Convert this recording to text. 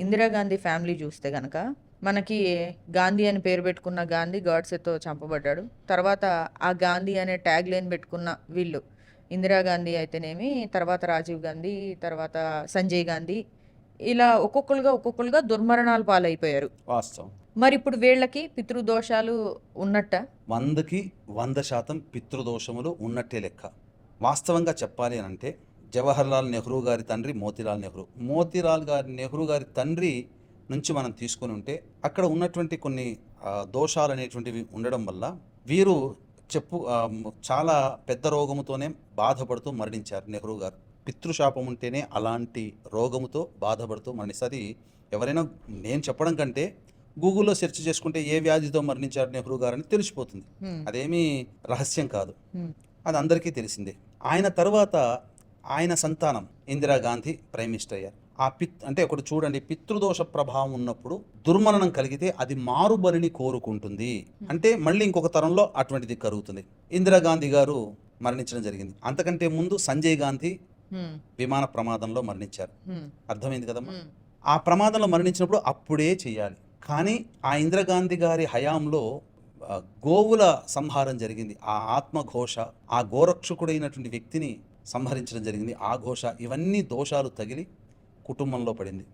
Indira Gandhi family చూస్తే గనక మనకి గాంధీ అని పేరు పెట్టుకున్న గాంధీ గాడ్సేతో చంపబడ్డాడు. తర్వాత ఆ గాంధీ అనే ట్యాగ్ లైన్ పెట్టుకున్న వీళ్ళు ఇందిరాగాంధీ అయితేనేమి, తర్వాత రాజీవ్ గాంధీ, తర్వాత సంజయ్ గాంధీ, ఇలా ఒక్కొక్కరుగా దుర్మరణాలు పాలైపోయారు. వాస్తవం. మరి ఇప్పుడు వీళ్ళకి పితృదోషాలు ఉన్నట్ట? 100కి 100% పితృదోషములు ఉన్నట్టే లెక్క. వాస్తవంగా చెప్పాలి అని అంటే జవహర్లాల్ నెహ్రూ గారి తండ్రి మోతీలాల్ నెహ్రూ. నెహ్రూ గారి తండ్రి నుంచి మనం తీసుకొని ఉంటే అక్కడ ఉన్నటువంటి కొన్ని దోషాలు అనేటువంటివి ఉండడం వల్ల వీరు చాలా పెద్ద రోగముతోనే బాధపడుతూ మరణించారు నెహ్రూ గారు. పితృశాపం ఉంటేనే అలాంటి రోగముతో బాధపడుతూ మరణిస్తుంది. ఎవరైనా నేను చెప్పడం కంటే గూగుల్లో సెర్చ్ చేసుకుంటే ఏ వ్యాధితో మరణించారు నెహ్రూ గారు అని తెలిసిపోతుంది. అదేమీ రహస్యం కాదు, అది అందరికీ తెలిసిందే. ఆయన తర్వాత ఆయన సంతానం ఇందిరాగాంధీ ప్రైమ్ మినిస్టర్ అయ్యారు. అంటే ఒకటి చూడండి, పితృదోష ప్రభావం ఉన్నప్పుడు దుర్మరణం కలిగితే అది మారుబలిని కోరుకుంటుంది. అంటే మళ్ళీ ఇంకొక తరంలో అటువంటిది కలుగుతుంది. ఇందిరాగాంధీ గారు మరణించడం జరిగింది. అంతకంటే ముందు సంజయ్ గాంధీ విమాన ప్రమాదంలో మరణించారు. అర్థమైంది కదమ్మా? ఆ ప్రమాదంలో మరణించినప్పుడు అప్పుడే చేయాలి. కానీ ఆ ఇందిరాగాంధీ గారి హయాంలో గోవుల సంహారం జరిగింది. ఆ ఆత్మఘోష, ఆ గోరక్షకుడైనటువంటి వ్యక్తిని సంహరించడం జరిగింది. ఆ ఘోష, ఇవన్నీ దోషాలు తగిలి కుటుంబంలో పడింది.